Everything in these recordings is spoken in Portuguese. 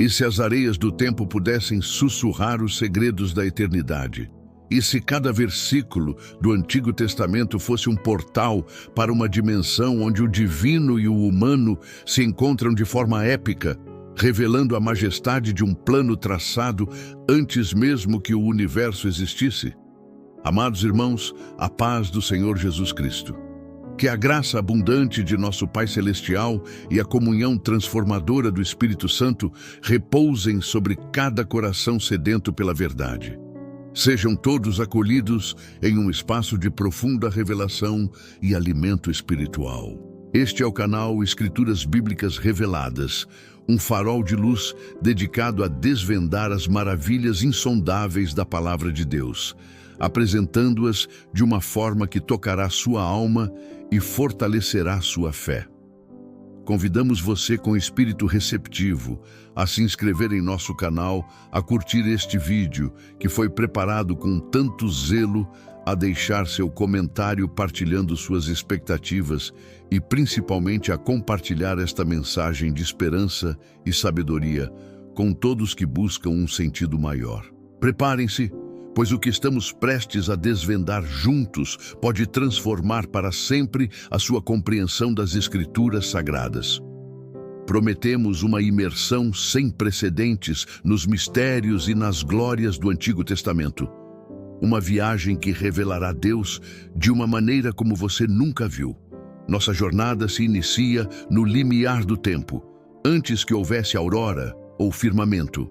E se as areias do tempo pudessem sussurrar os segredos da eternidade? E se cada versículo do Antigo Testamento fosse um portal para uma dimensão onde o divino e o humano se encontram de forma épica, revelando a majestade de um plano traçado antes mesmo que o universo existisse? Amados irmãos, a paz do Senhor Jesus Cristo. Que a graça abundante de nosso Pai Celestial e a comunhão transformadora do Espírito Santo repousem sobre cada coração sedento pela verdade. Sejam todos acolhidos em um espaço de profunda revelação e alimento espiritual. Este é o canal Escrituras Bíblicas Reveladas, um farol de luz dedicado a desvendar as maravilhas insondáveis da Palavra de Deus, apresentando-as de uma forma que tocará sua alma e fortalecerá sua fé. Convidamos você com espírito receptivo a se inscrever em nosso canal, a curtir este vídeo que foi preparado com tanto zelo, a deixar seu comentário partilhando suas expectativas e principalmente a compartilhar esta mensagem de esperança e sabedoria com todos que buscam um sentido maior. Preparem-se, pois o que estamos prestes a desvendar juntos pode transformar para sempre a sua compreensão das Escrituras Sagradas. Prometemos uma imersão sem precedentes nos mistérios e nas glórias do Antigo Testamento. Uma viagem que revelará Deus de uma maneira como você nunca viu. Nossa jornada se inicia no limiar do tempo, antes que houvesse aurora ou firmamento.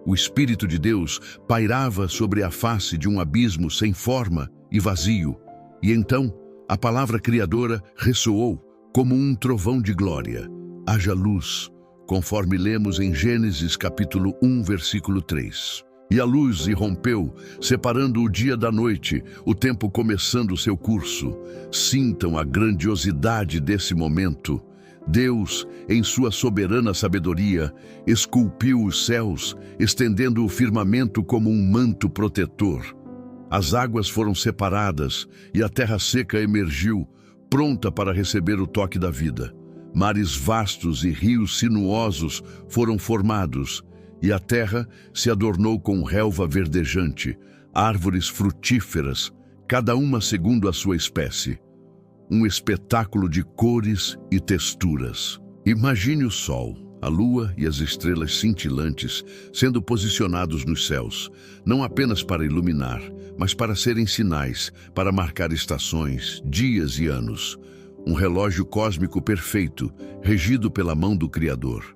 O Espírito de Deus pairava sobre a face de um abismo sem forma e vazio, e então a palavra criadora ressoou como um trovão de glória. Haja luz, conforme lemos em Gênesis capítulo 1, versículo 3. E a luz irrompeu, separando o dia da noite, o tempo começando seu curso. Sintam a grandiosidade desse momento. Deus, em sua soberana sabedoria, esculpiu os céus, estendendo o firmamento como um manto protetor. As águas foram separadas e a terra seca emergiu, pronta para receber o toque da vida. Mares vastos e rios sinuosos foram formados, e a terra se adornou com relva verdejante, árvores frutíferas, cada uma segundo a sua espécie. Um espetáculo de cores e texturas. Imagine o sol, a lua e as estrelas cintilantes sendo posicionados nos céus, não apenas para iluminar, mas para serem sinais, para marcar estações, dias e anos. Um relógio cósmico perfeito, regido pela mão do Criador.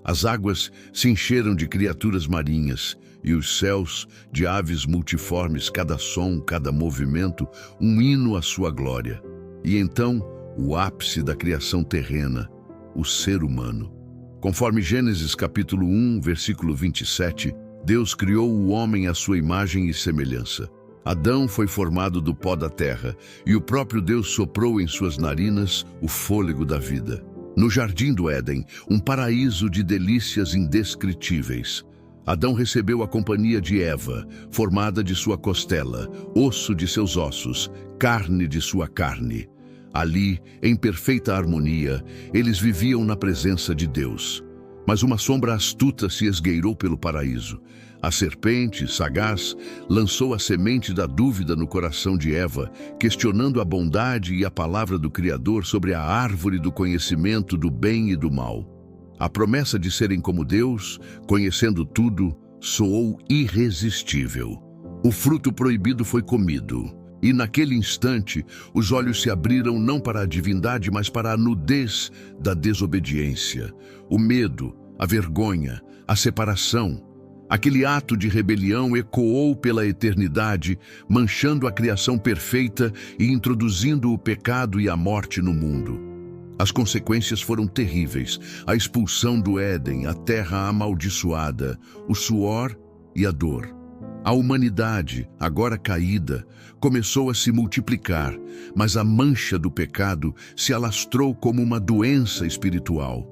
As águas se encheram de criaturas marinhas, e os céus de aves multiformes, cada som, cada movimento, um hino à sua glória. E então, o ápice da criação terrena, o ser humano. Conforme Gênesis capítulo 1, versículo 27, Deus criou o homem à sua imagem e semelhança. Adão foi formado do pó da terra, e o próprio Deus soprou em suas narinas o fôlego da vida. No jardim do Éden, um paraíso de delícias indescritíveis. Adão recebeu a companhia de Eva, formada de sua costela, osso de seus ossos, carne de sua carne. Ali, em perfeita harmonia, eles viviam na presença de Deus. Mas uma sombra astuta se esgueirou pelo paraíso. A serpente, sagaz, lançou a semente da dúvida no coração de Eva, questionando a bondade e a palavra do Criador sobre a árvore do conhecimento do bem e do mal. A promessa de serem como Deus, conhecendo tudo, soou irresistível. O fruto proibido foi comido. E naquele instante, os olhos se abriram não para a divindade, mas para a nudez da desobediência, o medo, a vergonha, a separação. Aquele ato de rebelião ecoou pela eternidade, manchando a criação perfeita e introduzindo o pecado e a morte no mundo. As consequências foram terríveis: a expulsão do Éden, a terra amaldiçoada, o suor e a dor. A humanidade, agora caída, começou a se multiplicar, mas a mancha do pecado se alastrou como uma doença espiritual.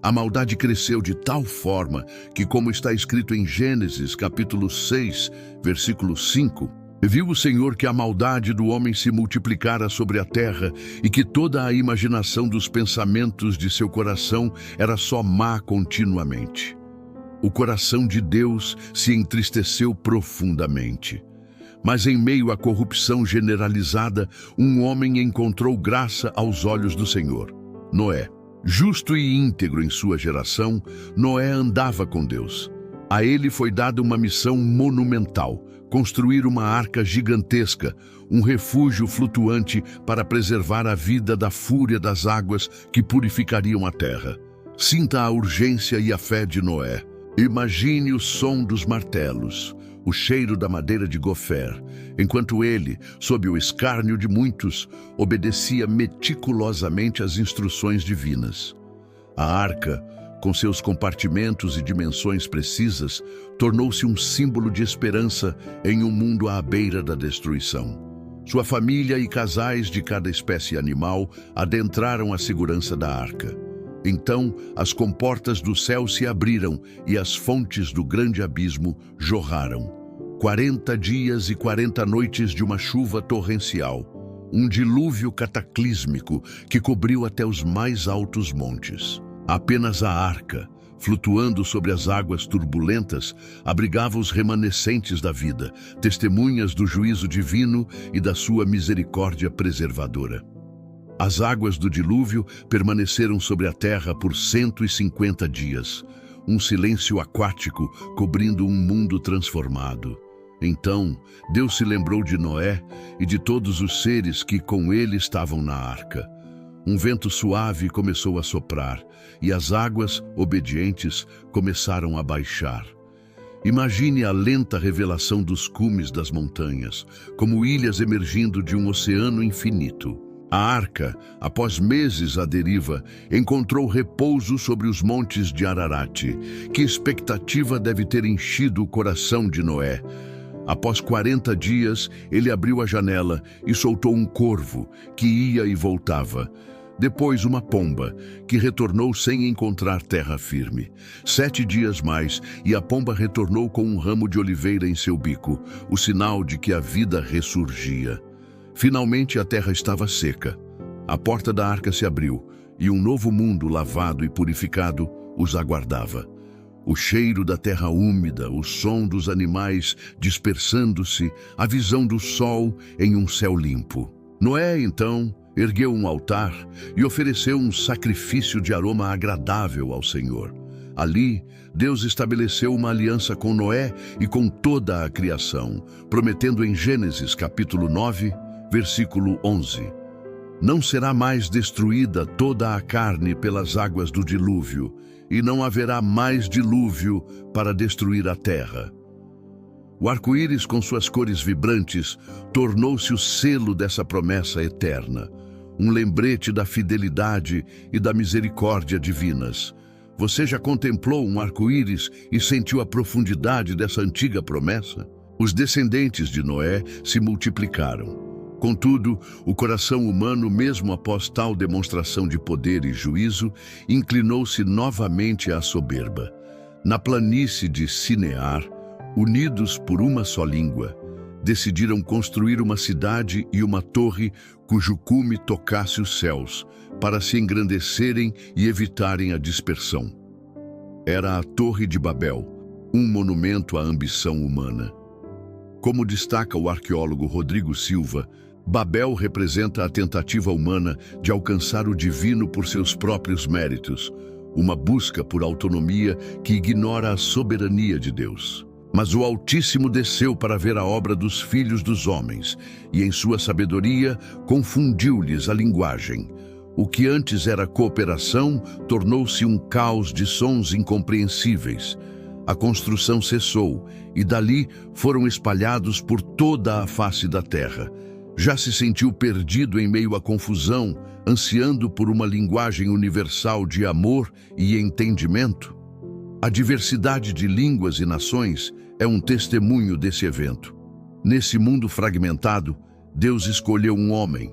A maldade cresceu de tal forma que, como está escrito em Gênesis capítulo 6, versículo 5, viu o Senhor que a maldade do homem se multiplicara sobre a terra e que toda a imaginação dos pensamentos de seu coração era só má continuamente. O coração de Deus se entristeceu profundamente. Mas em meio à corrupção generalizada, um homem encontrou graça aos olhos do Senhor: Noé. Justo e íntegro em sua geração, Noé andava com Deus. A ele foi dada uma missão monumental: construir uma arca gigantesca, um refúgio flutuante para preservar a vida da fúria das águas que purificariam a terra. Sinta a urgência e a fé de Noé. Imagine o som dos martelos, o cheiro da madeira de gofer, enquanto ele, sob o escárnio de muitos, obedecia meticulosamente às instruções divinas. A arca, com seus compartimentos e dimensões precisas, tornou-se um símbolo de esperança em um mundo à beira da destruição. Sua família e casais de cada espécie animal adentraram a segurança da arca. Então, as comportas do céu se abriram e as fontes do grande abismo jorraram. 40 dias e 40 noites de uma chuva torrencial, um dilúvio cataclísmico que cobriu até os mais altos montes. Apenas a arca, flutuando sobre as águas turbulentas, abrigava os remanescentes da vida, testemunhas do juízo divino e da sua misericórdia preservadora. As águas do dilúvio permaneceram sobre a terra por 150 dias, um silêncio aquático cobrindo um mundo transformado. Então, Deus se lembrou de Noé e de todos os seres que com ele estavam na arca. Um vento suave começou a soprar e as águas, obedientes, começaram a baixar. Imagine a lenta revelação dos cumes das montanhas, como ilhas emergindo de um oceano infinito. A arca, após meses à deriva, encontrou repouso sobre os montes de Ararat. Que expectativa deve ter enchido o coração de Noé! Após 40 dias, ele abriu a janela e soltou um corvo, que ia e voltava. Depois uma pomba, que retornou sem encontrar terra firme. 7 dias mais, e a pomba retornou com um ramo de oliveira em seu bico, o sinal de que a vida ressurgia. Finalmente a terra estava seca. A porta da arca se abriu, e um novo mundo lavado e purificado os aguardava. O cheiro da terra úmida, o som dos animais dispersando-se, a visão do sol em um céu limpo. Noé, então, ergueu um altar e ofereceu um sacrifício de aroma agradável ao Senhor. Ali, Deus estabeleceu uma aliança com Noé e com toda a criação, prometendo em Gênesis capítulo 9, versículo 11: Não será mais destruída toda a carne pelas águas do dilúvio, e não haverá mais dilúvio para destruir a terra. O arco-íris, com suas cores vibrantes, tornou-se o selo dessa promessa eterna, um lembrete da fidelidade e da misericórdia divinas. Você já contemplou um arco-íris e sentiu a profundidade dessa antiga promessa? Os descendentes de Noé se multiplicaram. Contudo, o coração humano, mesmo após tal demonstração de poder e juízo, inclinou-se novamente à soberba. Na planície de Sinear, unidos por uma só língua, decidiram construir uma cidade e uma torre cujo cume tocasse os céus, para se engrandecerem e evitarem a dispersão. Era a Torre de Babel, um monumento à ambição humana. Como destaca o arqueólogo Rodrigo Silva, Babel representa a tentativa humana de alcançar o divino por seus próprios méritos, uma busca por autonomia que ignora a soberania de Deus. Mas o Altíssimo desceu para ver a obra dos filhos dos homens, e em sua sabedoria confundiu-lhes a linguagem. O que antes era cooperação tornou-se um caos de sons incompreensíveis. A construção cessou, e dali foram espalhados por toda a face da terra. Já se sentiu perdido em meio à confusão, ansiando por uma linguagem universal de amor e entendimento? A diversidade de línguas e nações é um testemunho desse evento. Nesse mundo fragmentado, Deus escolheu um homem,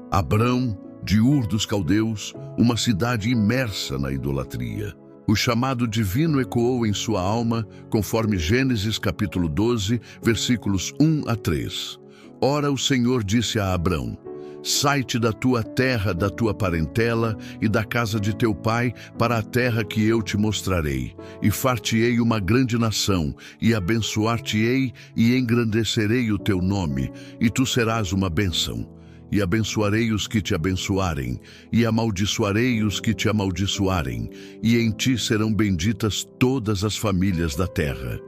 Abrão, de Ur dos Caldeus, uma cidade imersa na idolatria. O chamado divino ecoou em sua alma, conforme Gênesis capítulo 12, versículos 1 a 3. Ora, o Senhor disse a Abrão: Sai-te da tua terra, da tua parentela e da casa de teu pai, para a terra que eu te mostrarei. E far-te-ei uma grande nação, e abençoar-te-ei, e engrandecerei o teu nome, e tu serás uma bênção. E abençoarei os que te abençoarem, e amaldiçoarei os que te amaldiçoarem, e em ti serão benditas todas as famílias da terra.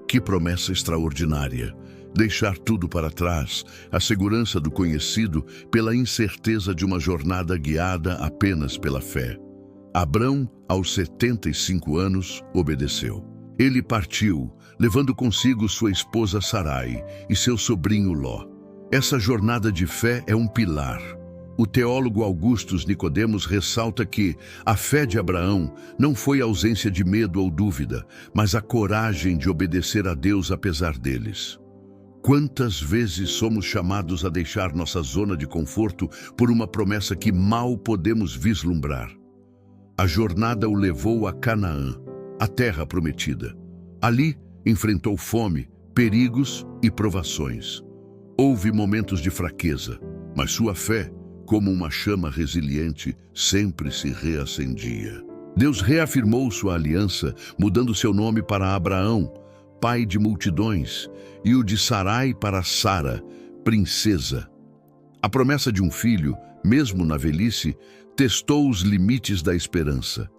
Que promessa extraordinária! Deixar tudo para trás, a segurança do conhecido pela incerteza de uma jornada guiada apenas pela fé. Abrão, aos 75 anos, obedeceu. Ele partiu, levando consigo sua esposa Sarai e seu sobrinho Ló. Essa jornada de fé é um pilar. O teólogo Augustus Nicodemos ressalta que a fé de Abraão não foi ausência de medo ou dúvida, mas a coragem de obedecer a Deus apesar deles. Quantas vezes somos chamados a deixar nossa zona de conforto por uma promessa que mal podemos vislumbrar? A jornada o levou a Canaã, a terra prometida. Ali, enfrentou fome, perigos e provações. Houve momentos de fraqueza, mas sua fé, como uma chama resiliente, sempre se reacendia. Deus reafirmou sua aliança, mudando seu nome para Abraão, pai de multidões, e o de Sarai para Sara, princesa. A promessa de um filho, mesmo na velhice, testou os limites da esperança.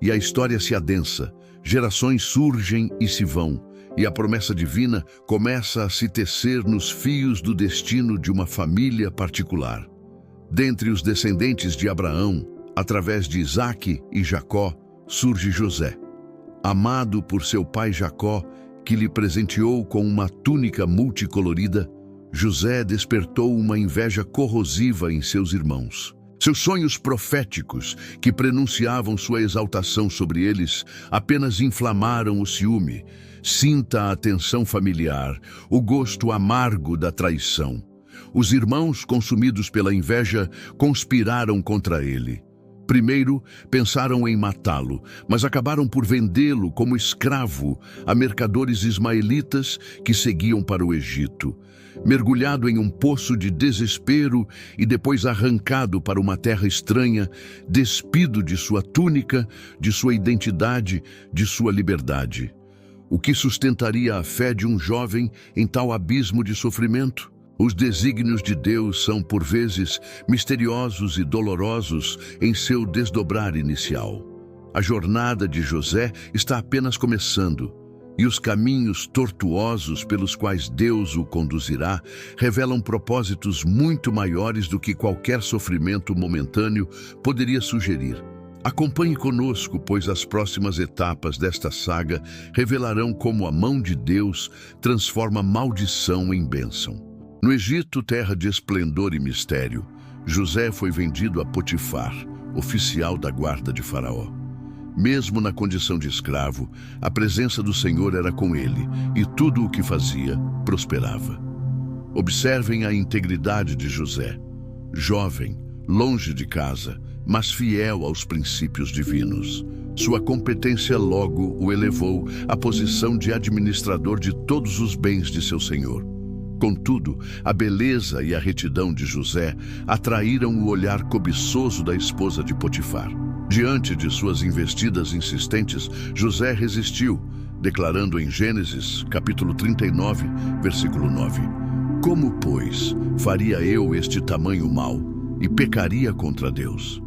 E a história se adensa, gerações surgem e se vão, e a promessa divina começa a se tecer nos fios do destino de uma família particular. Dentre os descendentes de Abraão, através de Isaque e Jacó, surge José. Amado por seu pai Jacó, que lhe presenteou com uma túnica multicolorida, José despertou uma inveja corrosiva em seus irmãos. Seus sonhos proféticos, que prenunciavam sua exaltação sobre eles, apenas inflamaram o ciúme. Sinta a tensão familiar, o gosto amargo da traição. Os irmãos, consumidos pela inveja, conspiraram contra ele. Primeiro, pensaram em matá-lo, mas acabaram por vendê-lo como escravo a mercadores ismaelitas que seguiam para o Egito. Mergulhado em um poço de desespero e depois arrancado para uma terra estranha, despido de sua túnica, de sua identidade, de sua liberdade. O que sustentaria a fé de um jovem em tal abismo de sofrimento? Os desígnios de Deus são, por vezes, misteriosos e dolorosos em seu desdobrar inicial. A jornada de José está apenas começando, e os caminhos tortuosos pelos quais Deus o conduzirá revelam propósitos muito maiores do que qualquer sofrimento momentâneo poderia sugerir. Acompanhe conosco, pois as próximas etapas desta saga revelarão como a mão de Deus transforma maldição em bênção. No Egito, terra de esplendor e mistério, José foi vendido a Potifar, oficial da guarda de Faraó. Mesmo na condição de escravo, a presença do Senhor era com ele, e tudo o que fazia prosperava. Observem a integridade de José. Jovem, longe de casa, mas fiel aos princípios divinos. Sua competência logo o elevou à posição de administrador de todos os bens de seu senhor. Contudo, a beleza e a retidão de José atraíram o olhar cobiçoso da esposa de Potifar. Diante de suas investidas insistentes, José resistiu, declarando em Gênesis, capítulo 39, versículo 9: Como, pois, faria eu este tamanho mal e pecaria contra Deus?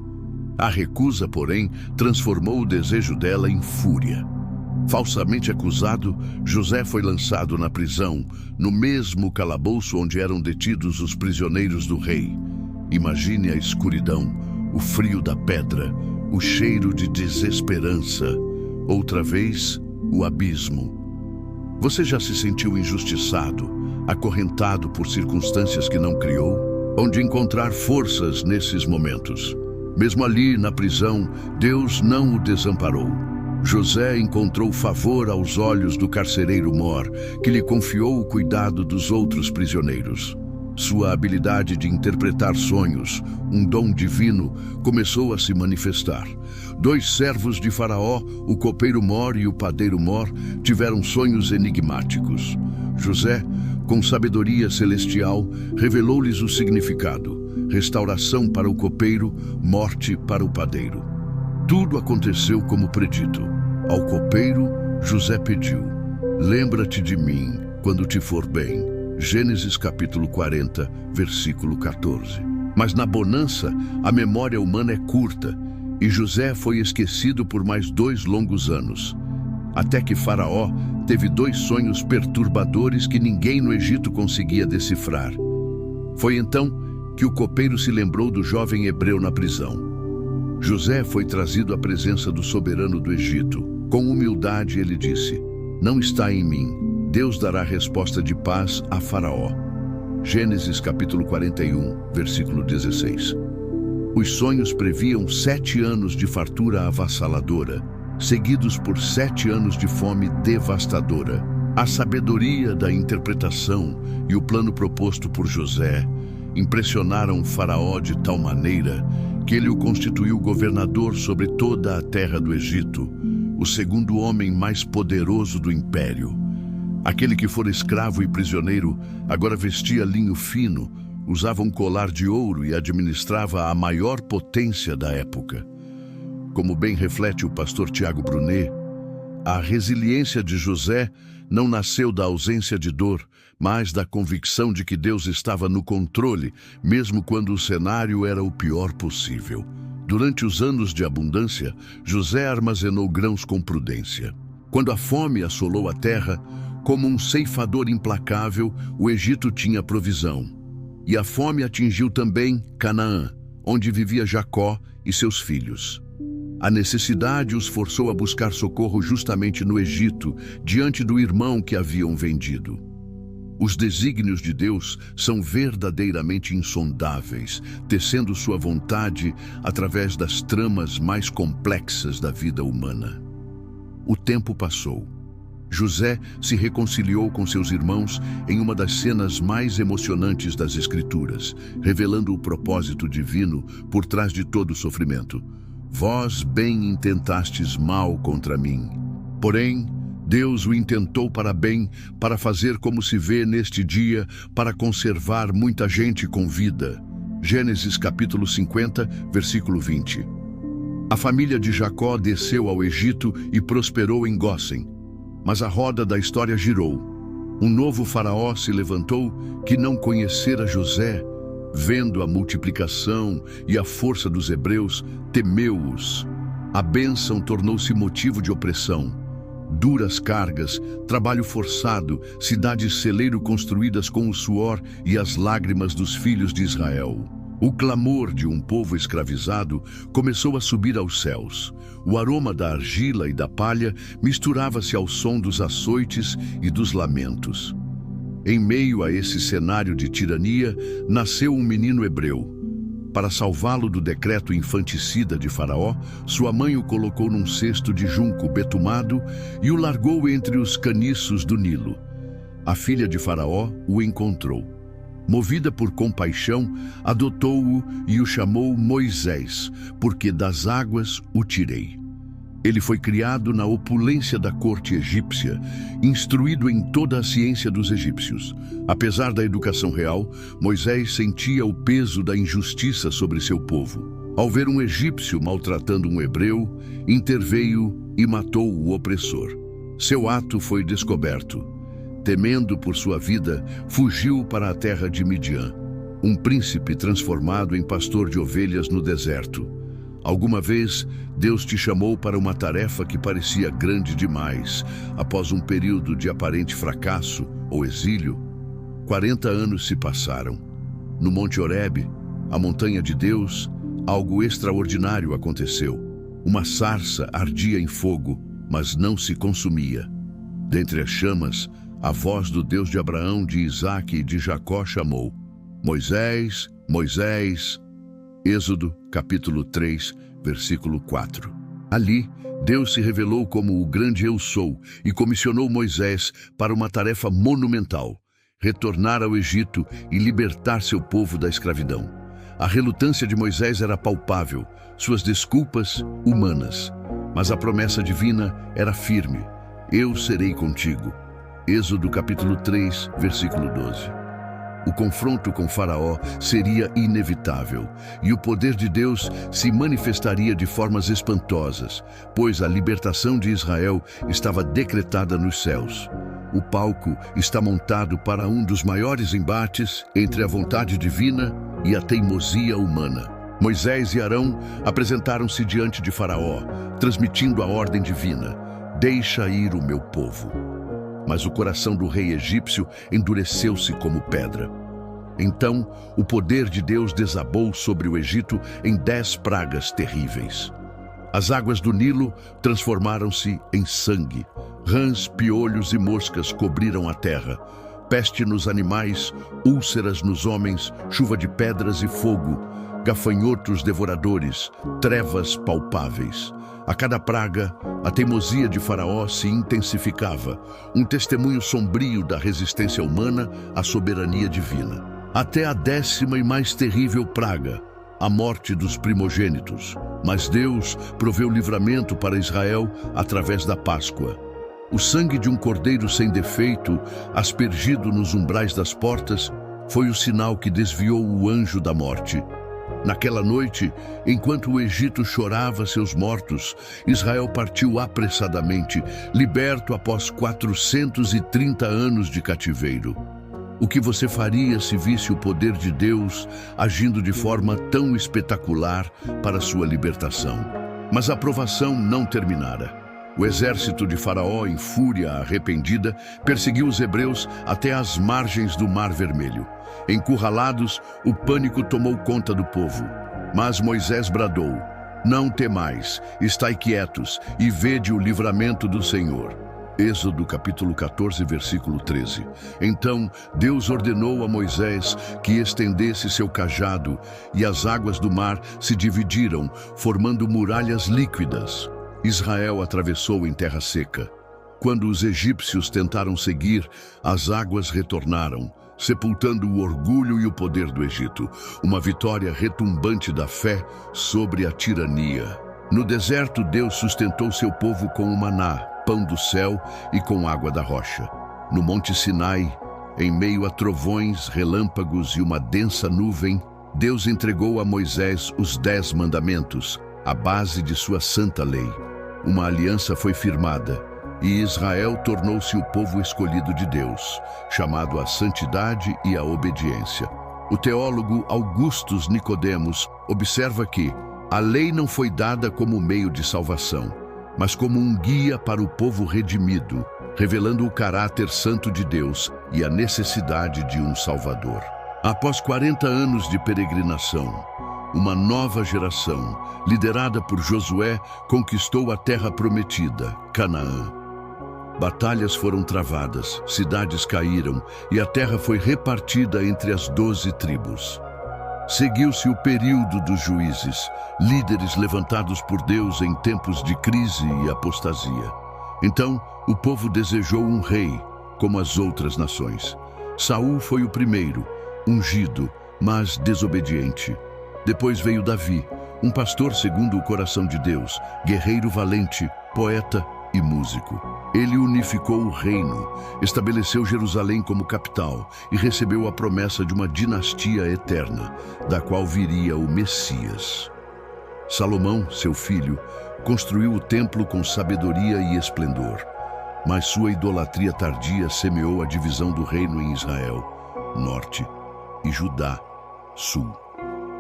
A recusa, porém, transformou o desejo dela em fúria. Falsamente acusado, José foi lançado na prisão, no mesmo calabouço onde eram detidos os prisioneiros do rei. Imagine a escuridão, o frio da pedra, o cheiro de desesperança. Outra vez, o abismo. Você já se sentiu injustiçado, acorrentado por circunstâncias que não criou? Onde encontrar forças nesses momentos? Mesmo ali, na prisão, Deus não o desamparou. José encontrou favor aos olhos do carcereiro Mor, que lhe confiou o cuidado dos outros prisioneiros. Sua habilidade de interpretar sonhos, um dom divino, começou a se manifestar. 2 servos de Faraó, o copeiro Mor e o padeiro Mor, tiveram sonhos enigmáticos. José, com sabedoria celestial, revelou-lhes o significado. restauração para o copeiro, morte para o padeiro. Tudo aconteceu como predito. Ao copeiro, José pediu: lembra-te de mim quando te for bem. Gênesis capítulo 40, versículo 14. Mas na bonança, a memória humana é curta, e José foi esquecido por mais 2 longos anos. Até que Faraó teve 2 sonhos perturbadores que ninguém no Egito conseguia decifrar. Foi então que o copeiro se lembrou do jovem hebreu na prisão. José foi trazido à presença do soberano do Egito. Com humildade ele disse: não está em mim. Deus dará resposta de paz a Faraó. Gênesis capítulo 41, versículo 16. Os sonhos previam 7 anos de fartura avassaladora, seguidos por 7 anos de fome devastadora. A sabedoria da interpretação e o plano proposto por José impressionaram Faraó de tal maneira que ele o constituiu governador sobre toda a terra do Egito, o segundo homem mais poderoso do império. Aquele que fora escravo e prisioneiro agora vestia linho fino, usava um colar de ouro e administrava a maior potência da época. Como bem reflete o pastor Tiago Brunet, a resiliência de José não nasceu da ausência de dor, mas da convicção de que Deus estava no controle, mesmo quando o cenário era o pior possível. Durante os anos de abundância, José armazenou grãos com prudência. Quando a fome assolou a terra, como um ceifador implacável, o Egito tinha provisão. E a fome atingiu também Canaã, onde vivia Jacó e seus filhos. A necessidade os forçou a buscar socorro justamente no Egito, diante do irmão que haviam vendido. Os desígnios de Deus são verdadeiramente insondáveis, tecendo sua vontade através das tramas mais complexas da vida humana. O tempo passou. José se reconciliou com seus irmãos em uma das cenas mais emocionantes das Escrituras, revelando o propósito divino por trás de todo o sofrimento. Vós bem intentastes mal contra mim. Porém, Deus o intentou para bem, para fazer como se vê neste dia, para conservar muita gente com vida. Gênesis capítulo 50, versículo 20. A família de Jacó desceu ao Egito e prosperou em Gósen. Mas a roda da história girou. Um novo faraó se levantou que não conhecera José. Vendo a multiplicação e a força dos hebreus, temeu-os. A bênção tornou-se motivo de opressão. Duras cargas, trabalho forçado, cidades celeiro construídas com o suor e as lágrimas dos filhos de Israel. O clamor de um povo escravizado começou a subir aos céus. O aroma da argila e da palha misturava-se ao som dos açoites e dos lamentos. Em meio a esse cenário de tirania, nasceu um menino hebreu. Para salvá-lo do decreto infanticida de Faraó, sua mãe o colocou num cesto de junco betumado e o largou entre os caniços do Nilo. A filha de Faraó o encontrou. Movida por compaixão, adotou-o e o chamou Moisés, porque das águas o tirei. Ele foi criado na opulência da corte egípcia, instruído em toda a ciência dos egípcios. Apesar da educação real, Moisés sentia o peso da injustiça sobre seu povo. Ao ver um egípcio maltratando um hebreu, interveio e matou o opressor. Seu ato foi descoberto. Temendo por sua vida, fugiu para a terra de Midian, um príncipe transformado em pastor de ovelhas no deserto. Alguma vez, Deus te chamou para uma tarefa que parecia grande demais. Após um período de aparente fracasso ou exílio, 40 anos se passaram. No Monte Horebe, a montanha de Deus, algo extraordinário aconteceu. Uma sarça ardia em fogo, mas não se consumia. Dentre as chamas, a voz do Deus de Abraão, de Isaque e de Jacó chamou: Moisés, Moisés. Êxodo, capítulo 3, versículo 4. Ali, Deus se revelou como o grande Eu Sou e comissionou Moisés para uma tarefa monumental: retornar ao Egito e libertar seu povo da escravidão. A relutância de Moisés era palpável, suas desculpas humanas, mas a promessa divina era firme: eu serei contigo. Êxodo capítulo 3, versículo 12. O confronto com Faraó seria inevitável, e o poder de Deus se manifestaria de formas espantosas, pois a libertação de Israel estava decretada nos céus. O palco está montado para um dos maiores embates entre a vontade divina e a teimosia humana. Moisés e Arão apresentaram-se diante de Faraó, transmitindo a ordem divina: "Deixa ir o meu povo." Mas o coração do rei egípcio endureceu-se como pedra. Então, o poder de Deus desabou sobre o Egito em 10 pragas terríveis. As águas do Nilo transformaram-se em sangue. Rãs, piolhos e moscas cobriram a terra. Peste nos animais, úlceras nos homens, chuva de pedras e fogo, gafanhotos devoradores, trevas palpáveis. A cada praga, a teimosia de Faraó se intensificava, um testemunho sombrio da resistência humana à soberania divina. Até a 10ª e mais terrível praga, a morte dos primogênitos. Mas Deus proveu livramento para Israel através da Páscoa. O sangue de um cordeiro sem defeito, aspergido nos umbrais das portas, foi o sinal que desviou o anjo da morte. Naquela noite, enquanto o Egito chorava seus mortos, Israel partiu apressadamente, liberto após 430 anos de cativeiro. O que você faria se visse o poder de Deus agindo de forma tão espetacular para sua libertação? Mas a provação não terminara. O exército de Faraó, em fúria arrependida, perseguiu os hebreus até as margens do Mar Vermelho. Encurralados, o pânico tomou conta do povo. Mas Moisés bradou: "Não temais, estai quietos e vede o livramento do Senhor." Êxodo capítulo 14, versículo 13. Então Deus ordenou a Moisés que estendesse seu cajado, e as águas do mar se dividiram, formando muralhas líquidas. Israel atravessou em terra seca. Quando os egípcios tentaram seguir, as águas retornaram, sepultando o orgulho e o poder do Egito, uma vitória retumbante da fé sobre a tirania. No deserto, Deus sustentou seu povo com o maná, pão do céu, e com água da rocha. No Monte Sinai, em meio a trovões, relâmpagos e uma densa nuvem, Deus entregou a Moisés os 10 mandamentos, a base de sua santa lei. Uma aliança foi firmada, e Israel tornou-se o povo escolhido de Deus, chamado à santidade e à obediência. O teólogo Augustus Nicodemos observa que a lei não foi dada como meio de salvação, mas como um guia para o povo redimido, revelando o caráter santo de Deus e a necessidade de um Salvador. Após 40 anos de peregrinação, uma nova geração, liderada por Josué, conquistou a terra prometida, Canaã. Batalhas foram travadas, cidades caíram e a terra foi repartida entre as 12 tribos. Seguiu-se o período dos juízes, líderes levantados por Deus em tempos de crise e apostasia. Então, o povo desejou um rei, como as outras nações. Saul foi o primeiro, ungido, mas desobediente. Depois veio Davi, um pastor segundo o coração de Deus, guerreiro valente, poeta e músico. Ele unificou o reino, estabeleceu Jerusalém como capital e recebeu a promessa de uma dinastia eterna, da qual viria o Messias. Salomão, seu filho, construiu o templo com sabedoria e esplendor, mas sua idolatria tardia semeou a divisão do reino em Israel, norte, e Judá, sul.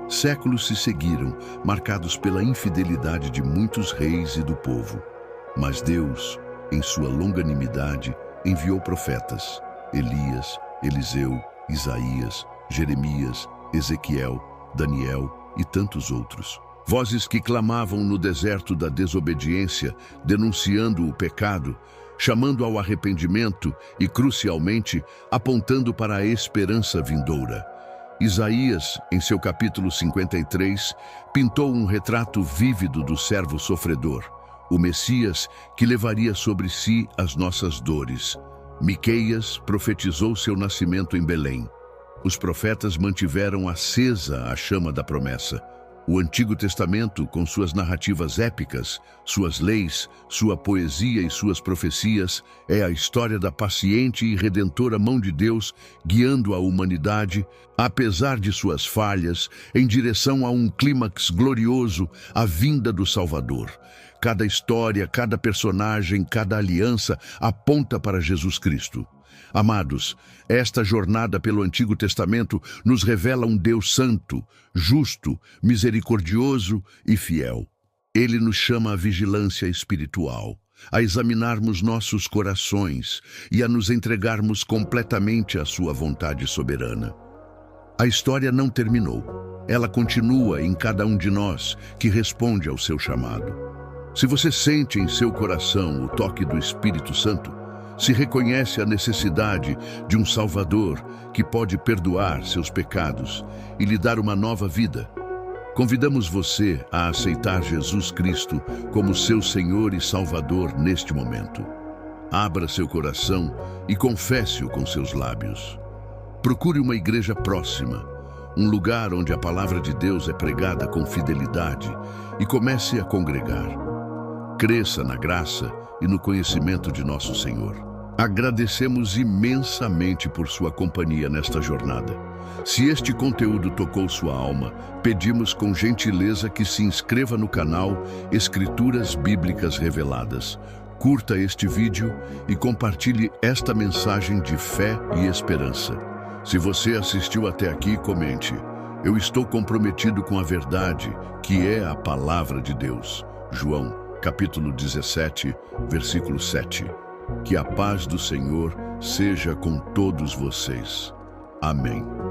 Séculos se seguiram, marcados pela infidelidade de muitos reis e do povo. Mas Deus, em sua longanimidade, enviou profetas: Elias, Eliseu, Isaías, Jeremias, Ezequiel, Daniel e tantos outros. Vozes que clamavam no deserto da desobediência, denunciando o pecado, chamando ao arrependimento e, crucialmente, apontando para a esperança vindoura. Isaías, em seu capítulo 53, pintou um retrato vívido do servo sofredor, o Messias que levaria sobre si as nossas dores. Miqueias profetizou seu nascimento em Belém. Os profetas mantiveram acesa a chama da promessa. O Antigo Testamento, com suas narrativas épicas, suas leis, sua poesia e suas profecias, é a história da paciente e redentora mão de Deus guiando a humanidade, apesar de suas falhas, em direção a um clímax glorioso, a vinda do Salvador. Cada história, cada personagem, cada aliança aponta para Jesus Cristo. Amados, esta jornada pelo Antigo Testamento nos revela um Deus santo, justo, misericordioso e fiel. Ele nos chama à vigilância espiritual, a examinarmos nossos corações e a nos entregarmos completamente à sua vontade soberana. A história não terminou. Ela continua em cada um de nós que responde ao seu chamado. Se você sente em seu coração o toque do Espírito Santo, se reconhece a necessidade de um Salvador que pode perdoar seus pecados e lhe dar uma nova vida, convidamos você a aceitar Jesus Cristo como seu Senhor e Salvador neste momento. Abra seu coração e confesse-o com seus lábios. Procure uma igreja próxima, um lugar onde a palavra de Deus é pregada com fidelidade, e comece a congregar. Cresça na graça e no conhecimento de nosso Senhor. Agradecemos imensamente por sua companhia nesta jornada. Se este conteúdo tocou sua alma, pedimos com gentileza que se inscreva no canal Escrituras Bíblicas Reveladas. Curta este vídeo e compartilhe esta mensagem de fé e esperança. Se você assistiu até aqui, comente: eu estou comprometido com a verdade, que é a palavra de Deus. João, capítulo 17, versículo 7. Que a paz do Senhor seja com todos vocês. Amém.